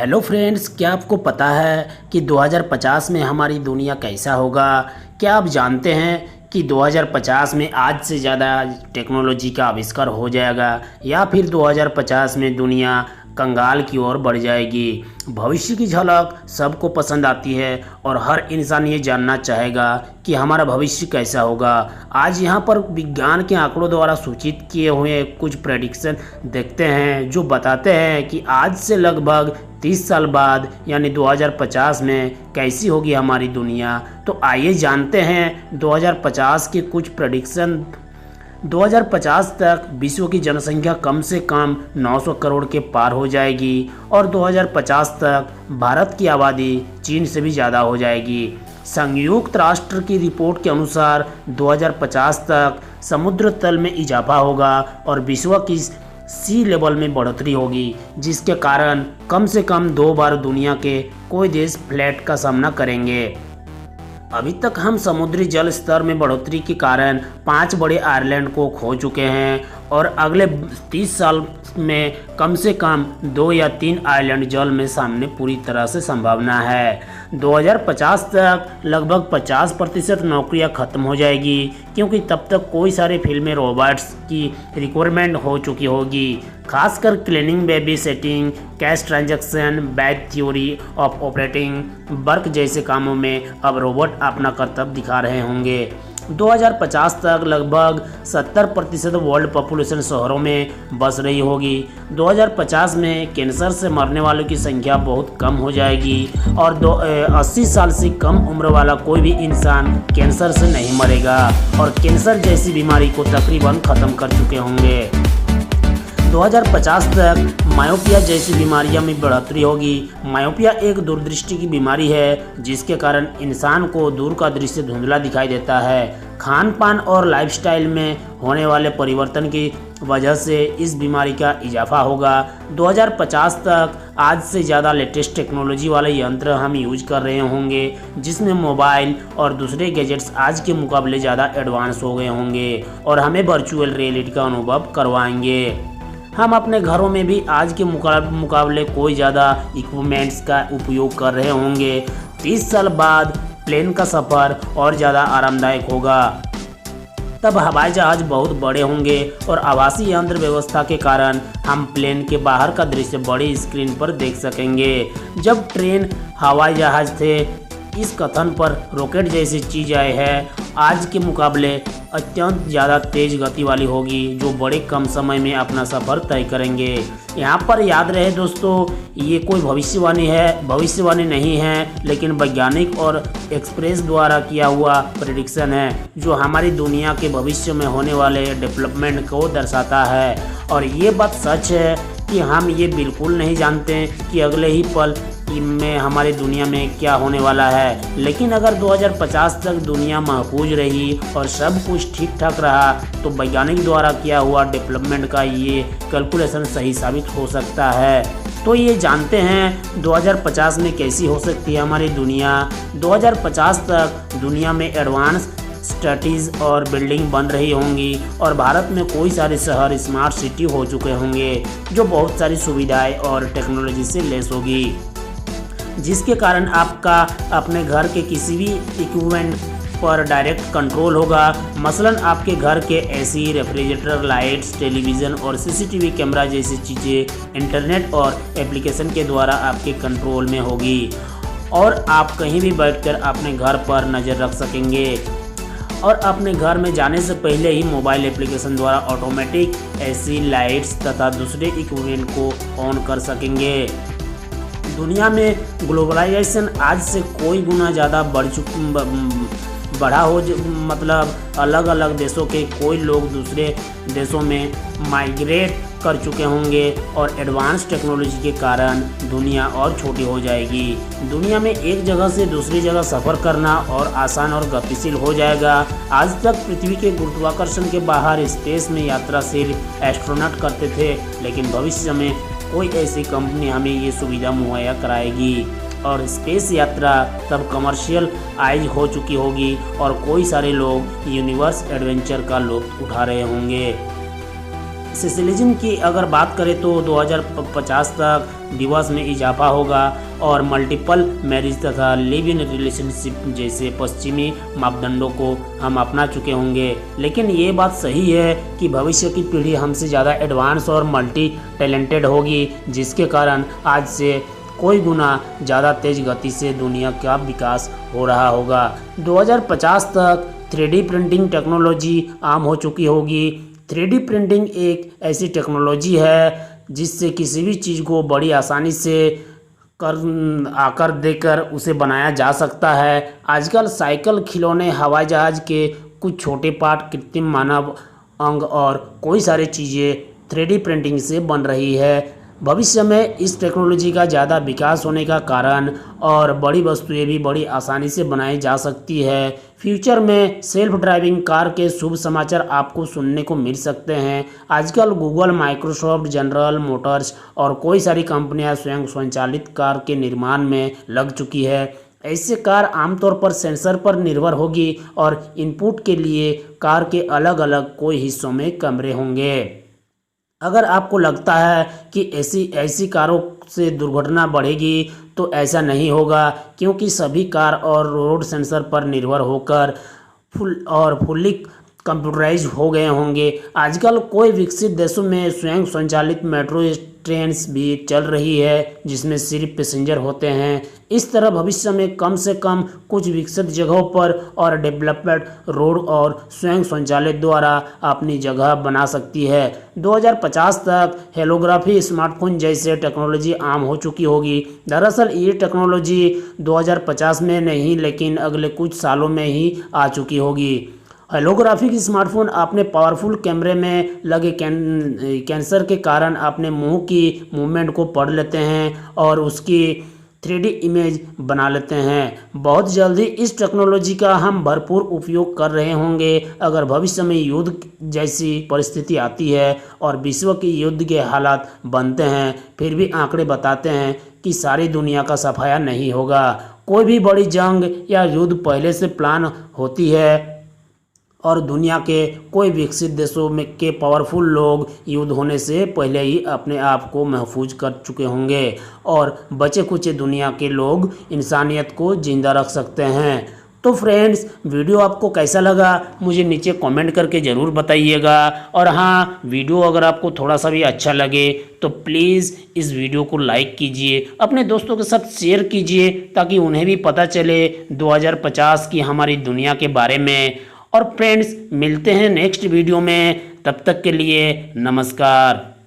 Hello friends, क्या आपको पता है कि 2050 में हमारी दुनिया कैसा होगा। क्या आप जानते हैं कि 2050 में आज से ज़्यादा टेक्नोलॉजी का आविष्कार हो जाएगा या फिर 2050 में दुनिया कंगाल की ओर बढ़ जाएगी। भविष्य की झलक सबको पसंद आती है और हर इंसान ये जानना चाहेगा कि हमारा भविष्य कैसा होगा। आज यहाँ पर विज्ञान के आंकड़ों द्वारा सूचित किए हुए कुछ प्रेडिक्शन देखते हैं जो बताते हैं कि आज से लगभग 30 साल बाद यानी 2050 में कैसी होगी हमारी दुनिया। तो आइए जानते हैं 2050 के कुछ प्रेडिक्शन। 2050 तक विश्व की जनसंख्या कम से कम 900 करोड़ के पार हो जाएगी और 2050 तक भारत की आबादी चीन से भी ज़्यादा हो जाएगी। संयुक्त राष्ट्र की रिपोर्ट के अनुसार 2050 तक समुद्र तल में इजाफा होगा और विश्व की सी लेवल में बढ़ोतरी होगी, जिसके कारण कम से कम 2 बार दुनिया के कोई देश फ्लैट का सामना करेंगे। अभी तक हम समुद्री जल स्तर में बढ़ोतरी के कारण 5 बड़े आइलैंड को खो चुके हैं और अगले 30 साल में कम से कम 2 या 3 आइलैंड जल में सामने पूरी तरह से संभावना है। 2050 तक लगभग 50% नौकरियां खत्म हो जाएगी, क्योंकि तब तक कोई सारे फील्ड में रोबोट्स की रिक्वायरमेंट हो चुकी होगी। खासकर cleaning, baby setting, cash transaction, batch theory of operating work जैसे कामों में अब रोबोट अपना कर्तव्य दिखा रहे होंगे। 2050 तक लगभग 70% वर्ल्ड पॉपुलेशन शहरों में बस रही होगी। 2050 में कैंसर से मरने वालों की संख्या बहुत कम हो जाएगी और 80 साल से कम उम्र वाला कोई भी इंसान कैंसर से नहीं मरेगा और कैंसर जैसी बीमारी को तकरीबन ख़त्म कर चुके होंगे। 2050 तक मायोपिया जैसी बीमारियां में बढ़ोतरी होगी। मायोपिया एक दूरदृष्टि की बीमारी है जिसके कारण इंसान को दूर का दृश्य धुंधला दिखाई देता है। खान पान और लाइफस्टाइल में होने वाले परिवर्तन की वजह से इस बीमारी का इजाफा होगा। 2050 तक आज से ज़्यादा लेटेस्ट टेक्नोलॉजी वाले यंत्र हम यूज कर रहे होंगे, जिसमें मोबाइल और दूसरे गैजेट्स आज के मुकाबले ज़्यादा एडवांस हो गए होंगे और हमें वर्चुअल रियलिटी का अनुभव करवाएंगे। हम अपने घरों में भी आज के मुकाबले कोई ज़्यादा इक्विपमेंट्स का उपयोग कर रहे होंगे। 30 साल बाद प्लेन का सफ़र और ज़्यादा आरामदायक होगा। तब हवाई जहाज़ बहुत बड़े होंगे और आभासी यंत्र व्यवस्था के कारण हम प्लेन के बाहर का दृश्य बड़ी स्क्रीन पर देख सकेंगे। जब ट्रेन हवाई जहाज़ थे, इस कथन पर रॉकेट जैसी चीज़ें है आज के मुकाबले अत्यंत ज़्यादा तेज़ गति वाली होगी, जो बड़े कम समय में अपना सफ़र तय करेंगे। यहाँ पर याद रहे दोस्तों, ये कोई भविष्यवाणी नहीं है, लेकिन वैज्ञानिक और एक्सप्रेस द्वारा किया हुआ प्रेडिक्शन है जो हमारी दुनिया के भविष्य में होने वाले डेवलपमेंट को दर्शाता है। और ये बात सच है कि हम ये बिल्कुल नहीं जानते कि अगले ही पल में हमारी दुनिया में क्या होने वाला है, लेकिन अगर 2050 तक दुनिया महफूज रही और सब कुछ ठीक ठाक रहा तो वैज्ञानिक द्वारा किया हुआ डेवलपमेंट का ये कैलकुलेशन सही साबित हो सकता है। तो ये जानते हैं 2050 में कैसी हो सकती है हमारी दुनिया। 2050 तक दुनिया में एडवांस सिटीज़ और बिल्डिंग बन रही होंगी और भारत में कोई सारे शहर स्मार्ट सिटी हो चुके होंगे जो बहुत सारी सुविधाएं और टेक्नोलॉजी से लैस होगी, जिसके कारण आपका अपने घर के किसी भी इक्विपमेंट पर डायरेक्ट कंट्रोल होगा। मसलन आपके घर के एसी, रेफ्रिजरेटर, लाइट्स, टेलीविज़न और सीसीटीवी कैमरा जैसी चीज़ें इंटरनेट और एप्लीकेशन के द्वारा आपके कंट्रोल में होगी और आप कहीं भी बैठकर अपने घर पर नज़र रख सकेंगे और अपने घर में जाने से पहले ही मोबाइल एप्लीकेशन द्वारा ऑटोमेटिक एसी, लाइट्स तथा दूसरे इक्विपमेंट को ऑन कर सकेंगे। दुनिया में ग्लोबलाइजेशन आज से कोई गुना ज़्यादा बढ़ा हो, मतलब अलग अलग देशों के कोई लोग दूसरे देशों में माइग्रेट कर चुके होंगे और एडवांस टेक्नोलॉजी के कारण दुनिया और छोटी हो जाएगी। दुनिया में एक जगह से दूसरी जगह सफ़र करना और आसान और गतिशील हो जाएगा। आज तक पृथ्वी के गुरुत्वाकर्षण के बाहर स्पेस में यात्रा सिर्फ एस्ट्रोनॉट करते थे, लेकिन भविष्य में कोई ऐसी कंपनी हमें ये सुविधा मुहैया कराएगी और स्पेस यात्रा तब कमर्शियल आइज हो चुकी होगी और कोई सारे लोग यूनिवर्स एडवेंचर का लुत्फ उठा रहे होंगे। सोशलिज्म की अगर बात करें तो 2050 तक डिवोर्स में इजाफा होगा और मल्टीपल मैरिज तथा लिव इन रिलेशनशिप जैसे पश्चिमी मापदंडों को हम अपना चुके होंगे। लेकिन ये बात सही है कि भविष्य की पीढ़ी हमसे ज़्यादा एडवांस और मल्टी टैलेंटेड होगी, जिसके कारण आज से कोई गुना ज़्यादा तेज गति से दुनिया का विकास हो रहा होगा। 2050 तक 3D प्रिंटिंग टेक्नोलॉजी आम हो चुकी होगी। 3D प्रिंटिंग एक ऐसी टेक्नोलॉजी है जिससे किसी भी चीज़ को बड़ी आसानी से आकर देकर उसे बनाया जा सकता है। आजकल साइकिल, खिलौने, हवाई जहाज़ के कुछ छोटे पार्ट, कृत्रिम मानव अंग और कोई सारी चीज़ें 3D प्रिंटिंग से बन रही है। भविष्य में इस टेक्नोलॉजी का ज़्यादा विकास होने का कारण और बड़ी वस्तुएं भी बड़ी आसानी से बनाई जा सकती है। फ्यूचर में सेल्फ ड्राइविंग कार के शुभ समाचार आपको सुनने को मिल सकते हैं। आजकल गूगल, माइक्रोसॉफ्ट, जनरल मोटर्स और कोई सारी कंपनियां स्वयं स्वचालित कार के निर्माण में लग चुकी है। ऐसे कार आमतौर पर सेंसर पर निर्भर होगी और इनपुट के लिए कार के अलग अलग कोई हिस्सों में कैमरे होंगे। अगर आपको लगता है कि ऐसी कारों से दुर्घटना बढ़ेगी तो ऐसा नहीं होगा, क्योंकि सभी कार और रोड सेंसर पर निर्भर होकर फुल्ली कंप्यूटराइज हो गए होंगे। आजकल कोई विकसित देशों में स्वयं संचालित मेट्रो ट्रेन्स भी चल रही है जिसमें सिर्फ पैसेंजर होते हैं। इस तरह भविष्य में कम से कम कुछ विकसित जगहों पर और डेवलप्ड रोड और स्वयं संचालित द्वारा अपनी जगह बना सकती है। 2050 तक हेलोग्राफी स्मार्टफोन जैसे टेक्नोलॉजी आम हो चुकी होगी। दरअसल ये टेक्नोलॉजी 2050 में नहीं, लेकिन अगले कुछ सालों में ही आ चुकी होगी। हेलोग्राफिक स्मार्टफोन अपने पावरफुल कैमरे में लगे कैंसर के कारण अपने मुंह की मूवमेंट को पढ़ लेते हैं और उसकी 3D इमेज बना लेते हैं। बहुत जल्दी इस टेक्नोलॉजी का हम भरपूर उपयोग कर रहे होंगे। अगर भविष्य में युद्ध जैसी परिस्थिति आती है और विश्व के युद्ध के हालात बनते हैं, फिर भी आंकड़े बताते हैं कि सारी दुनिया का सफाया नहीं होगा। कोई भी बड़ी जंग या युद्ध पहले से प्लान होती है और दुनिया के कोई विकसित देशों में के पावरफुल लोग युद्ध होने से पहले ही अपने आप को महफूज कर चुके होंगे और बचे कुचे दुनिया के लोग इंसानियत को जिंदा रख सकते हैं। तो फ्रेंड्स, वीडियो आपको कैसा लगा मुझे नीचे कमेंट करके ज़रूर बताइएगा। और हाँ, वीडियो अगर आपको थोड़ा सा भी अच्छा लगे तो प्लीज़ इस वीडियो को लाइक कीजिए, अपने दोस्तों के साथ शेयर कीजिए ताकि उन्हें भी पता चले 2050 की हमारी दुनिया के बारे में। और फ्रेंड्स, मिलते हैं नेक्स्ट वीडियो में, तब तक के लिए नमस्कार।